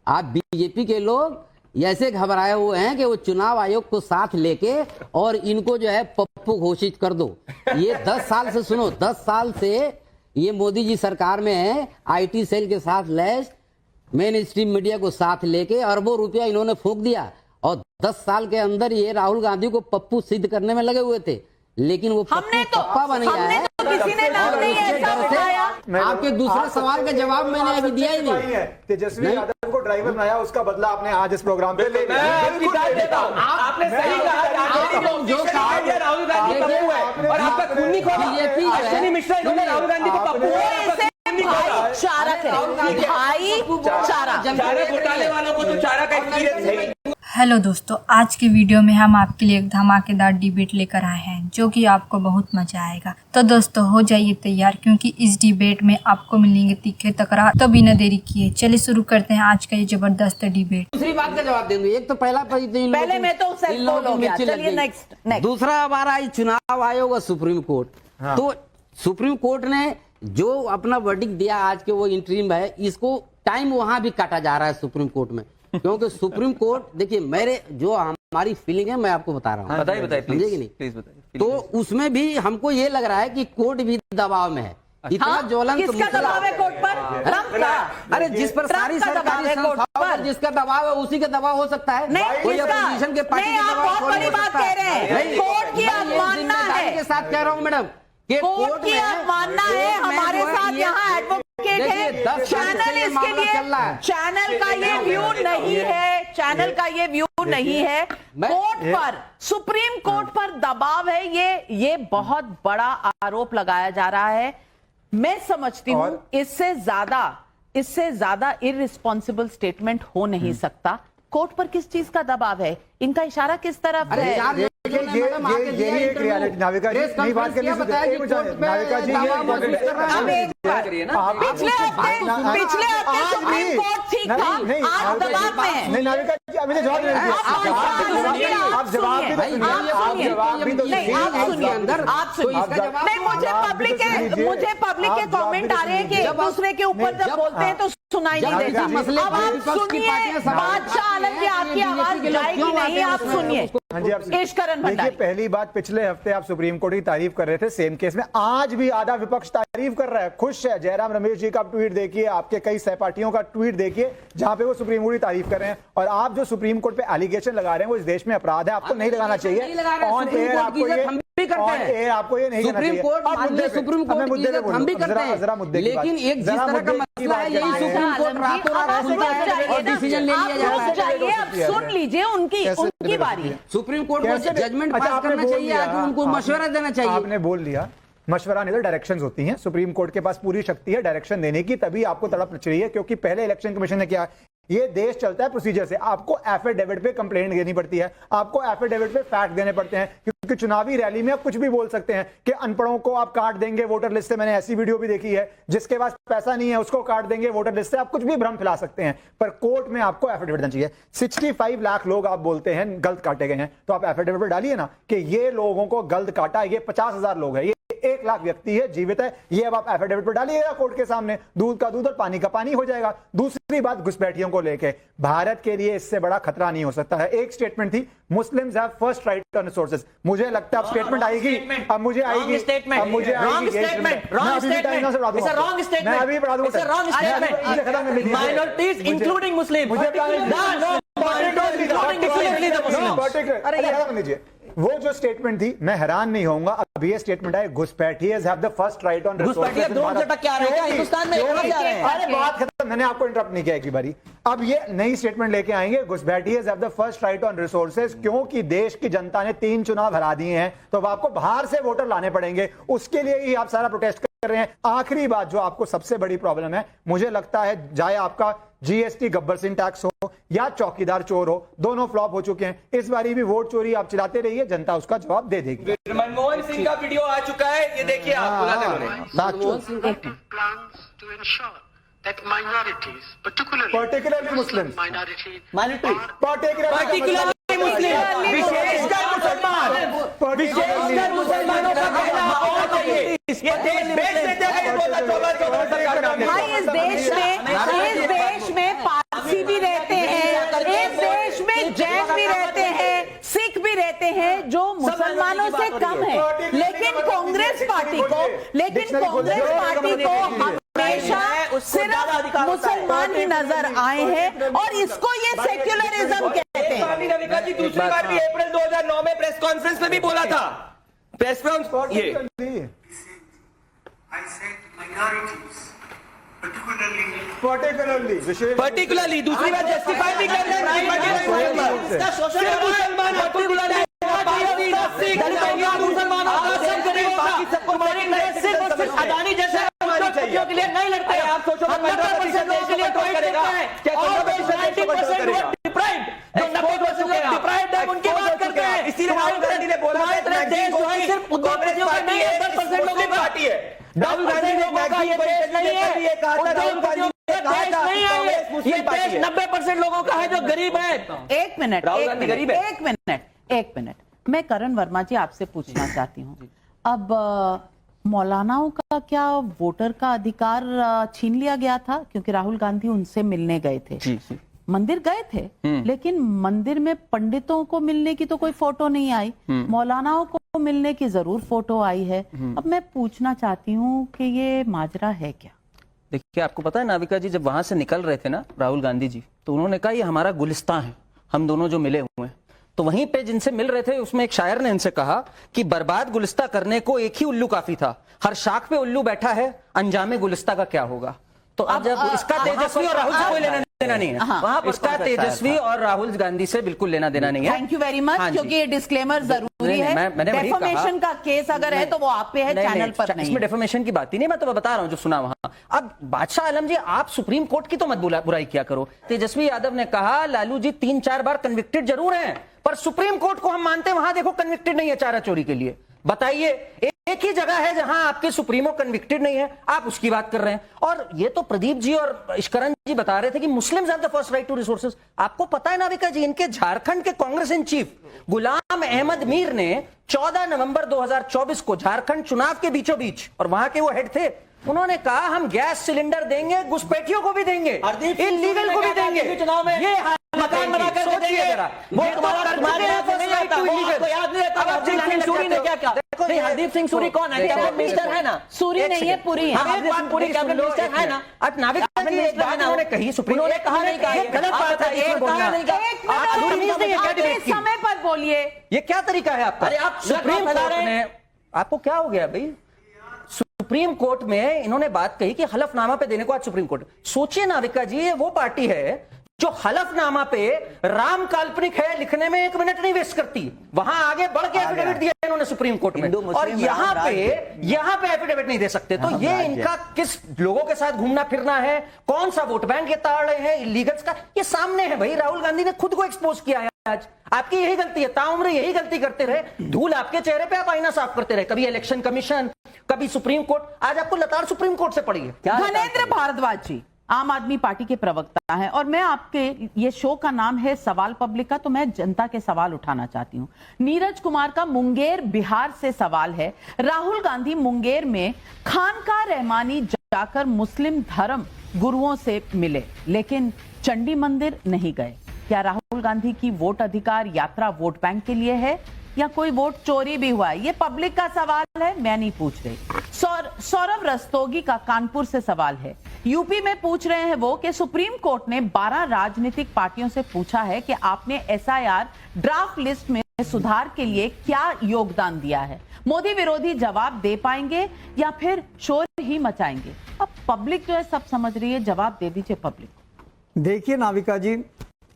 आप बीजेपी के लोग ऐसे घबराए हुए हैं कि वो चुनाव आयोग को साथ लेके और इनको जो है पप्पू घोषित कर दो। ये 10 साल से, सुनो, 10 साल से ये मोदी जी सरकार में है, आईटी सेल के साथ लैस, मेन स्ट्रीम मीडिया को साथ लेके अरबों रुपया इन्होंने फूंक दिया और 10 साल के अंदर ये राहुल गांधी को पप्पू सिद्ध करने में लगे हुए थे, लेकिन वो पप्पू पप्पा बन गया है। किसी ने नाम नहीं ऐसा बताया। आपके दूसरे सवाल का जवाब मैंने अभी दिया ही नहीं। तेजस्वी यादव को ड्राइवर बनाया, उसका बदला आपने आज इस प्रोग्राम पे ले लिया। आपने सही कहा, जो कहा राहुल गांधी पप्पू है और आपका खून नहीं खोला। अश्विनी मिश्रा इन्होंने राहुल गांधी को पप्पू चारा घोटाले वालों को तो चारा का एक्सपीरियंस है। हेलो दोस्तों, आज के वीडियो में हम आपके लिए एक धमाकेदार डिबेट लेकर आए हैं जो कि आपको बहुत मजा आएगा। तो दोस्तों हो जाइए तैयार, क्योंकि इस डिबेट में आपको मिलेंगे तीखे तकरार। तो बिना देरी किए चलिए शुरू करते हैं आज का ये जबरदस्त डिबेट। दूसरी बात का जवाब देंगे। एक तो पहले मैं तो चलिए नेक्स्ट। दूसरा हमारा आई चुनाव आयोग और सुप्रीम कोर्ट। तो सुप्रीम कोर्ट ने जो अपना वर्डिक्ट दिया आज के, वो इंटरिम है, इसको टाइम वहां भी काटा जा रहा है सुप्रीम कोर्ट में, क्योंकि सुप्रीम कोर्ट, देखिए मेरे जो हमारी फीलिंग है मैं आपको बता रहा हूँ, बताइए समझे कि नहीं, प्लीज बताइए। तो उसमें भी हमको ये लग रहा है कि कोर्ट भी दबाव में है, इतना ज्वलंत। किसका दबाव है कोर्ट पर? अरे जिस पर सारी सरकारी संस्थाओं पर जिसका दबाव है उसी का दबाव हो सकता है। कोई अपोजिशन के पार्टी का दबाव बहुत बड़ी बात कह रहे हैं। कोर्ट की अवमानना है के साथ कह रहा हूँ मैडम, कोर्ट की अवमानना है। हमारे साथ यहाँ एडवोकेट है, चैनल इसके लिए, चैनल का ये व्यू नहीं है, चैनल का ये व्यू नहीं है। कोर्ट पर, सुप्रीम कोर्ट पर दबाव है, ये बहुत बड़ा आरोप लगाया जा रहा है। मैं समझती हूं इससे ज्यादा इररिस्पॉन्सिबल स्टेटमेंट हो नहीं सकता। कोर्ट पर किस चीज का दबाव है? इनका इशारा किस तरफ है? यही एक रियलिटी। नाविका जी नहीं बात करनी, नाविका जी पिछले हफ्ते सुप्रीम कोर्ट ठीक था, आज दबाव में है। नहीं नाविका जी, अभी जवाब नहीं दिया। आप जवाब भी तो नहीं, मुझे पब्लिक के कमेंट आ रहे हैं कि एक दूसरे के ऊपर जब बोलते हैं तो सुनाई नहीं देता। अब आप सुनिए, बादशाह आलम की आपकी आवाज जाएगी नहीं, आप सुनिए। देखिए, पहली बात, पिछले हफ्ते आप सुप्रीम कोर्ट की तारीफ कर रहे थे सेम केस में, आज भी आधा विपक्ष तारीफ कर रहा है, खुश है। जयराम रमेश जी का ट्वीट देखिए, आपके कई सहपाठियों का ट्वीट देखिए, जहां पे वो सुप्रीम कोर्ट की तारीफ कर रहे हैं। और आप जो सुप्रीम कोर्ट पे एलिगेशन लगा रहे हैं वो इस देश में अपराध है, आपको नहीं लगाना चाहिए। ऑन एयर आपको ये नहीं करना चाहिए। सुप्रीम कोर्ट मुद्दे पे हम भी करते हैं, जरा मुद्दे, लेकिन एक जिस तरह का मसला है, यही सुप्रीम कोर्ट रातों रात सुनता है और डिसीजन ले लिया जा रहा है। अब सुन लीजिए, उनकी बारी है। सुप्रीम कोर्ट को जजमेंट पास करना चाहिए कि उनको मशवरा देना चाहिए। आपने बोल लिया, मशवरा नहीं, तो डायरेक्शंस होती हैं। सुप्रीम कोर्ट के पास पूरी शक्ति है डायरेक्शन देने की, तभी आपको तड़प रही है, क्योंकि पहले इलेक्शन कमीशन ने किया, ये देश चलता है प्रोसीजर से। आपको एफिडेविट पे कंप्लेंट देनी पड़ती है, आपको एफिडेविट पे फैक्ट देने पड़ते हैं, क्योंकि चुनावी रैली में आप कुछ भी बोल सकते हैं कि अनपढ़ों को आप काट देंगे वोटर लिस्ट से। मैंने ऐसी वीडियो भी देखी है, जिसके पास पैसा नहीं है उसको काट देंगे वोटर लिस्ट से। आप कुछ भी भ्रम फैला सकते हैं, पर कोर्ट में आपको एफिडेविट देना चाहिए। 65 लाख लोग आप बोलते हैं गलत काटे गए हैं, तो आप एफिडेविट डालिए ना कि ये लोगों को गलत काटा, ये 50,000 लोग है, ये 1 लाख व्यक्ति है, जीवित है, ये अब आप एफिडेविट पर डालिएगा कोर्ट के सामने। दूध का दूध और पानी का पानी हो जाएगा। दूसरी बात, घुसपैठियों को लेके, भारत के लिए इससे बड़ा खतरा नहीं हो सकता है। एक स्टेटमेंट थी, Muslims have first right on resources. मुझे लगता है अब स्टेटमेंट आएगी, अब मुझे आएगी, अब मुझे आएगी। मैं अभी पढ़ा दूंगा, माइनॉरिटीज इंक्लूडिंग मुस्लिम, वो जो स्टेटमेंट थी, मैं हैरान नहीं होऊंगा अब ये स्टेटमेंट है, घुसपैठिए have the first right on resources. Hindustan में अरे बात खत्म, मैंने आपको इंटरप्ट नहीं किया एक बारी। अब ये नई स्टेटमेंट लेके आएंगे, घुसपैठिए have the first right on resources, क्योंकि देश की जनता ने 3 चुनाव हरा दिए हैं, तो अब आपको बाहर से वोटर लाने पड़ेंगे, उसके लिए ही आप सारा प्रोटेस्ट कर रहे हैं। आखिरी बात, जो आपको सबसे बड़ी प्रॉब्लम है, मुझे लगता है चाहे आपका जीएसटी गब्बर सिंह टैक्स हो या चौकीदार चोर हो, दोनों फ्लॉप हो चुके हैं। इस बारी भी वोट चोरी आप चलाते रहिए, जनता उसका जवाब दे देगी। मनमोहन सिंह का वीडियो आ चुका है, ये देखिए आप। that minorities, particularly Muslims, particularly मुस्लिम, विशेषकर मुसलमानों का कहना और चाहिए। ये देश बेच देते हैं। भाई इस देश में पारसी भी रहते जो मुसलमानों से कम है, लेकिन कांग्रेस पार्टी को हमेशा सिर्फ मुसलमान ही नजर आए हैं और इसको ये सेक्युलरिज्म कहते हैं। नाविका जी दूसरी बार भी अप्रैल 2009 में प्रेस कॉन्फ्रेंस में भी बोला था, प्रेस कॉन्फ्रेंस ये I said minorities, पर्टिकुलरली दूसरी बार जस्टिफाई भी कर रहे हैं अदानी जैसे के लिए नहीं लड़ते आप सोचो 90% लोगों के लिए कोई करेगा उनकी बात करते हैं, इसीलिए राहुल गांधी ने बोला देश जो है सिर्फ उद्योगपतियों का नहीं है, 10% लोगों की पार्टी है। राहुल गांधी ने कहा ये देश नहीं है, उद्योगपतियों का देश नहीं है, ये देश 90% लोगों का है जो गरीब है। एक मिनट मैं करण वर्मा जी आपसे पूछना चाहती हूँ, अब मौलानाओं का क्या वोटर का अधिकार छीन लिया गया था? क्योंकि राहुल गांधी उनसे मिलने गए थे, मंदिर गए थे, लेकिन मंदिर में पंडितों को मिलने की तो कोई फोटो नहीं आई, मौलानाओं को मिलने की जरूर फोटो आई है। अब मैं पूछना चाहती हूँ कि ये माजरा है क्या? देखिए, आपको पता है नाविका जी, जब वहां से निकल रहे थे ना राहुल गांधी जी, तो उन्होंने कहा ये हमारा गुलिस्तान है, हम दोनों जो मिले हुए हैं। तो वहीं पे जिनसे मिल रहे थे उसमें एक शायर ने इनसे कहा कि बर्बाद गुलिस्ता करने को एक ही उल्लू काफी था, हर शाख पे उल्लू बैठा है, अंजामे गुलिस्ता का क्या होगा। तो अब जब इसका तेजस्वी और राहुल से कोई लेना देना नहीं है, इसका तेजस्वी और राहुल गांधी से बिल्कुल लेना देना नहीं है। थैंक यू वेरी मच, क्योंकि ये डिस्क्लेमर जरूरी है। डेफोमेशन का केस अगर है तो वो आप पे है, चैनल पर नहीं। इसमें डेफोमेशन की बात ही नहीं, मैं तो बता रहा हूं जो सुना वहां। अब बादशाह आलम जी, आप सुप्रीम कोर्ट की तो मत बुराई किया करो। तेजस्वी यादव ने कहा लालू जी 3-4 बार कन्विक्टेड जरूर हैं, पर सुप्रीम कोर्ट को हम मानते हैं, वहां देखो कन्विक्टेड नहीं है चारा चोरी के लिए। बताइए, एक ही जगह है जहां आपके सुप्रीमो कन्विक्टेड नहीं है, आप उसकी बात कर रहे हैं। और ये तो प्रदीप जी और इश्करण जी बता रहे थे कि Muslims have the first right to resources. आपको पता है नाविका जी, इनके झारखंड के कांग्रेस इन चीफ गुलाम अहमद मीर ने 14 नवंबर 2024 को झारखंड चुनाव के बीचों बीच, और वहां के वो हेड थे, उन्होंने कहा हम गैस सिलेंडर देंगे, घुसपैठियों को भी देंगे, इलीगल को भी देंगे, चुनाव में ये मकान बना कर देंगे। सूरी ने क्या कहा? हरदीप सिंह सूरी कौन है? कैबिनेट मिनिस्टर है ना? सूरी नहीं है, पुरी है। हरदीप सिंह पुरी कैबिनेट मिनिस्टर है ना? अब नाविका जी एक बात उन्होंने कही, सुप्रीम ने कहा नहीं, कहा गलत बात है, एक कहा नहीं, समय पर बोलिए। ये क्या तरीका है आपका? अरे आप सुप्रीम कोर्ट ने, आपको क्या हो गया भाई? सुप्रीम कोर्ट में इन्होंने बात कही कि हलफनामा पे देने को आज सुप्रीम कोर्ट। सोचिए नाविका जी, ये वो पार्टी है जो हलफनामा पे राम काल्पनिक है लिखने में 1 मिनट नहीं वेस्ट करती, वहां आगे बढ़ के एफिडेविट दिया इन्होंने सुप्रीम कोर्ट में, और यहाँ पे एफिडेविट नहीं दे सकते। तो ये इनका किस लोगों के साथ घूमना फिरना है, कौन सा वोट बैंक ये ताड़ रहे हैं, इलीगल्स का, ये सामने है भाई। राहुल गांधी ने खुद को एक्सपोज किया है आज। आपकी यही गलती है, ताउम्र यही गलती करते रहे, धूल आपके चेहरे पे, आप आईना साफ करते रहे, कभी इलेक्शन कमीशन, कभी सुप्रीम कोर्ट, आज आपको लताड़ सुप्रीम कोर्ट से पड़ी है। धनेंद्र भारद्वाज जी आम आदमी पार्टी के प्रवक्ता हैं, और मैं आपके, ये शो का नाम है सवाल पब्लिक का, तो मैं जनता के सवाल उठाना चाहती हूं। नीरज कुमार का मुंगेर बिहार से सवाल है, राहुल गांधी मुंगेर में खानका रहमानी जाकर मुस्लिम धर्म गुरुओं से मिले, लेकिन चंडी मंदिर नहीं गए। क्या राहुल गांधी की वोट अधिकार यात्रा वोट बैंक के लिए है या कोई वोट चोरी भी हुआ है? ये पब्लिक का सवाल है, मैं नहीं पूछ रही। सौरभ रस्तोगी का कानपुर से सवाल है, यूपी में पूछ रहे हैं वो कि सुप्रीम कोर्ट ने 12 राजनीतिक पार्टियों से पूछा है कि आपने एसआईआर ड्राफ्ट लिस्ट में सुधार के लिए क्या योगदान दिया है। मोदी विरोधी जवाब दे पाएंगे या फिर शोर ही मचाएंगे? अब पब्लिक जो है सब समझ रही है, जवाब दे दीजिए पब्लिक। देखिए नाविका जी,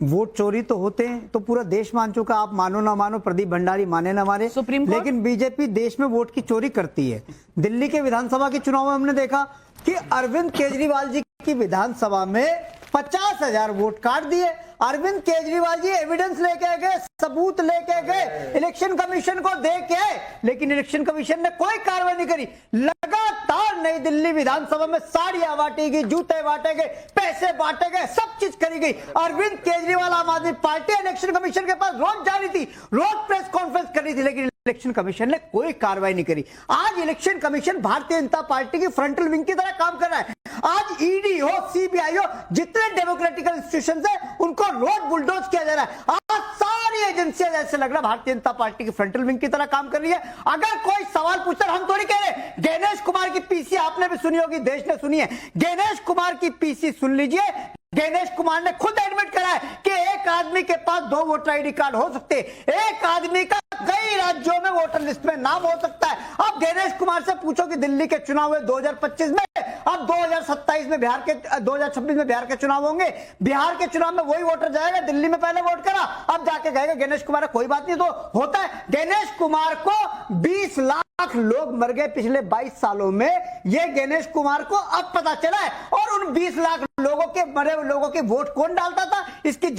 वोट चोरी तो होते हैं तो पूरा देश मान चुका, आप मानो ना मानो, प्रदीप भंडारी माने ना माने, लेकिन बीजेपी देश में वोट की चोरी करती है। दिल्ली के विधानसभा के चुनाव में हमने देखा कि अरविंद केजरीवाल जी की विधानसभा में 50,000 वोट काट दिए। अरविंद केजरीवाल जी एविडेंस लेके गए, सबूत लेके गए, इलेक्शन कमीशन को दे के, लेकिन इलेक्शन कमीशन ने कोई कार्रवाई नहीं करी। लगातार नई दिल्ली विधानसभा में साड़ियां बांटी गई, जूते बांटे गए, पैसे बांटे गए, सब चीज करी गई। अरविंद केजरीवाल आम आदमी पार्टी इलेक्शन कमीशन के पास रोज जा रही थी, रोज प्रेस कॉन्फ्रेंस कर रही थी, लेकिन इलेक्शन कमीशन ने कोई कार्रवाई नहीं करी। आज election commission Bharatiya Janata party की फ्रंटल विंग की तरह काम कर रहा है। आज ईडी हो, सीबीआई हो, जितने डेमोक्रेटिकल इंस्टीट्यूशंस हैं उनको रोज बुलडोज किया जा रहा है। आज सारी एजेंसियां जैसे लग रहा है भारतीय जनता पार्टी की फ्रंटल विंग की तरह काम कर रही है। अगर कोई सवाल पूछता है, हम थोड़ी कह रहे, गणेश कुमार की पीसी आपने भी सुनी होगी, देश ने सुनी है, गणेश कुमार की पीसी सुन लीजिए। गणेश कुमार ने खुद एडमिट करा है कि एक आदमी के पास 2 वोटर आईडी कार्ड हो सकते हैं, एक आदमी का कई राज्यों में वोटर लिस्ट में नाम हो सकता है। अब गणेश कुमार से पूछो कि दिल्ली के चुनाव हुए 2025 में, अब 2027 में बिहार के 2026 में बिहार के चुनाव होंगे, बिहार के चुनाव में वही वोटर जाएगा, दिल्ली में पहले वोट करा, अब जाके कहेगा गणेश कुमार कोई बात नहीं। तो होता है, गणेश कुमार को 20 लाख लोग मर गए पिछले 22 सालों में, ये गणेश कुमार को अब पता चला है। और उन 20 लाख लोगों के मरे लोगों के वोट कौन डालता था, इसकी